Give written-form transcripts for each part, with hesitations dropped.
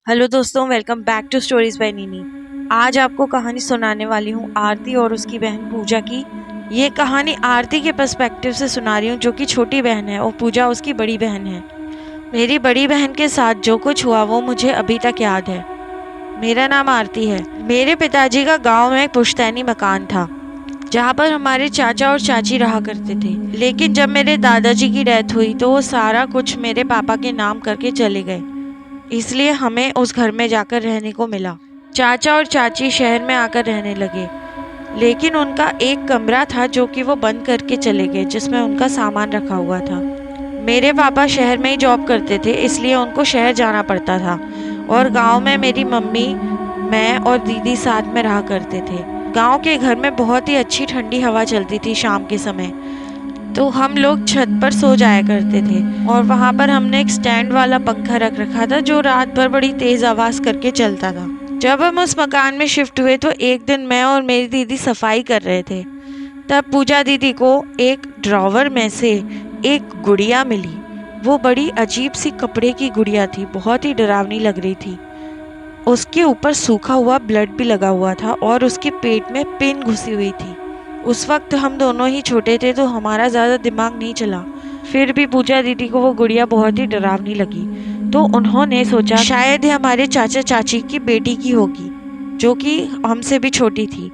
Hello दोस्तों, welcome back to stories by Nini. आज आपको कहानी सुनाने वाली हूँ आरती और उसकी बहन पूजा की। ये कहानी आरती के पर्सपेक्टिव से सुना रही हूँ, जो कि छोटी बहन है और पूजा उसकी बड़ी बहन है। मेरी बड़ी बहन के साथ जो कुछ हुआ वो मुझे अभी तक याद है। मेरा नाम आरती है। मेरे पिताजी का गाँव में एक पुश्तैनी मकान था, जहाँ पर हमारे चाचा और चाची रहा करते थे। लेकिन जब मेरे दादाजी की डेथ हुई तो वो सारा कुछ मेरे पापा के नाम करके चले गए, इसलिए हमें उस घर में जाकर रहने को मिला। चाचा और चाची शहर में आकर रहने लगे, लेकिन उनका एक कमरा था जो कि वो बंद करके चले गए, जिसमें उनका सामान रखा हुआ था। मेरे पापा शहर में ही जॉब करते थे, इसलिए उनको शहर जाना पड़ता था और गांव में मेरी मम्मी, मैं और दीदी साथ में रहा करते थे। गांव के घर में बहुत ही अच्छी ठंडी हवा चलती थी शाम के समय, तो हम लोग छत पर सो जाया करते थे। और वहाँ पर हमने एक स्टैंड वाला पंखा रख रखा था जो रात भर बड़ी तेज आवाज करके चलता था। जब हम उस मकान में शिफ्ट हुए तो एक दिन मैं और मेरी दीदी सफाई कर रहे थे, तब पूजा दीदी को एक ड्रॉवर में से एक गुड़िया मिली। वो बड़ी अजीब सी कपड़े की गुड़िया थी, बहुत ही डरावनी लग रही थी। उसके ऊपर सूखा हुआ ब्लड भी लगा हुआ था और उसके पेट में पिन घुसी हुई थी। उस वक्त हम दोनों ही छोटे थे तो हमारा ज़्यादा दिमाग नहीं चला। फिर भी पूजा दीदी को वो गुड़िया बहुत ही डरावनी लगी, तो उन्होंने सोचा शायद ये हमारे चाचा चाची की बेटी की होगी, जो कि हमसे भी छोटी थी।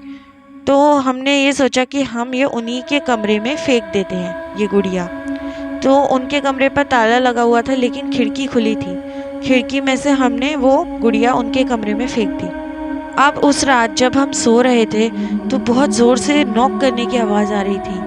तो हमने ये सोचा कि हम ये उन्हीं के कमरे में फेंक देते हैं ये गुड़िया। तो उनके कमरे पर ताला लगा हुआ था, लेकिन खिड़की खुली थी। खिड़की में से हमने वो गुड़िया उनके कमरे में फेंक दी। अब उस रात जब हम सो रहे थे तो बहुत ज़ोर से नॉक करने की आवाज़ आ रही थी।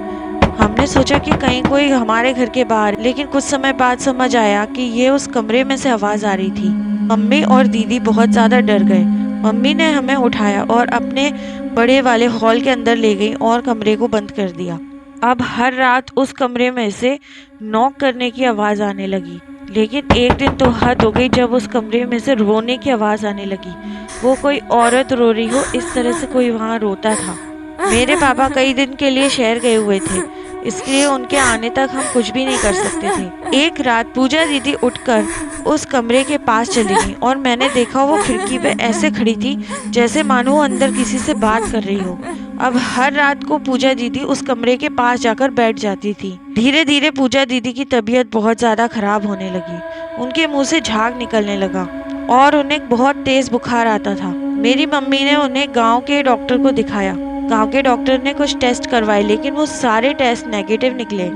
हमने सोचा कि कहीं कोई हमारे घर के बाहर, लेकिन कुछ समय बाद समझ आया कि ये उस कमरे में से आवाज़ आ रही थी। मम्मी और दीदी बहुत ज़्यादा डर गए। मम्मी ने हमें उठाया और अपने बड़े वाले हॉल के अंदर ले गई और कमरे को बंद कर दिया। अब हर रात उस कमरे में से नॉक करने की आवाज़ आने लगी, लेकिन एक दिन तो हद हो गई जब उस कमरे में से रोने की आवाज़ आने लगी। वो कोई औरत रो रही हो, इस तरह से कोई वहाँ रोता था। मेरे पापा कई दिन के लिए शहर गए हुए थे, इसलिए उनके आने तक हम कुछ भी नहीं कर सकते थे। एक रात पूजा दीदी उठकर उस कमरे के पास चली गई और मैंने देखा वो खिड़की पे ऐसे खड़ी थी जैसे मानो अंदर किसी से बात कर रही हो। अब हर रात को पूजा दीदी उस कमरे के पास जाकर बैठ जाती थी। धीरे धीरे पूजा दीदी की तबीयत बहुत ज़्यादा खराब होने लगी। उनके मुंह से झाग निकलने लगा और उन्हें बहुत तेज बुखार आता था। मेरी मम्मी ने उन्हें गांव के डॉक्टर को दिखाया। गांव के डॉक्टर ने कुछ टेस्ट करवाए, लेकिन वो सारे टेस्ट नेगेटिव निकले।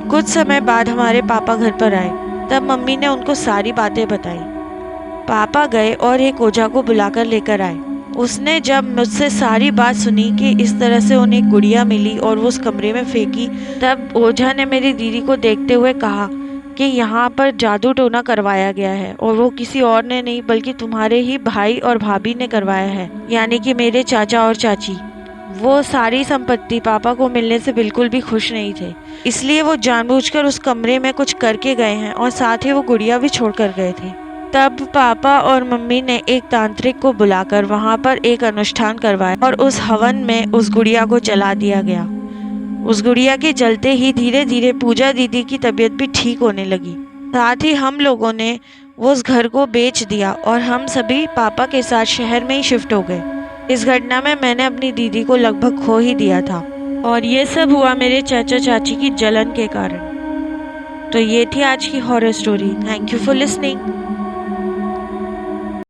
कुछ समय बाद हमारे पापा घर पर आए, तब मम्मी ने उनको सारी बातें बताई। पापा गए और एक ओझा को बुलाकर लेकर आए। उसने जब मुझसे सारी बात सुनी कि इस तरह से उन्हें एक गुड़िया मिली और वो उस कमरे में फेंकी, तब ओझा ने मेरी दीदी को देखते हुए कहा कि यहाँ पर जादू टोना करवाया गया है और वो किसी और ने नहीं बल्कि तुम्हारे ही भाई और भाभी ने करवाया है, यानी कि मेरे चाचा और चाची। वो सारी संपत्ति पापा को मिलने से बिल्कुल भी खुश नहीं थे, इसलिए वो जानबूझकर उस कमरे में कुछ करके गए हैं और साथ ही वो गुड़िया भी छोड़कर गए थे। तब पापा और मम्मी ने एक तांत्रिक को बुलाकर वहाँ पर एक अनुष्ठान करवाया और उस हवन में उस गुड़िया को जला दिया गया। उस गुड़िया के जलते ही धीरे धीरे पूजा दीदी की तबीयत भी ठीक होने लगी। साथ ही हम लोगों ने उस घर को बेच दिया और हम सभी पापा के साथ शहर में ही शिफ्ट हो गए। इस घटना में मैंने अपनी दीदी को लगभग खो ही दिया था और ये सब हुआ मेरे चाचा चाची की जलन के कारण। तो ये थी आज की horror story. Thank you for listening.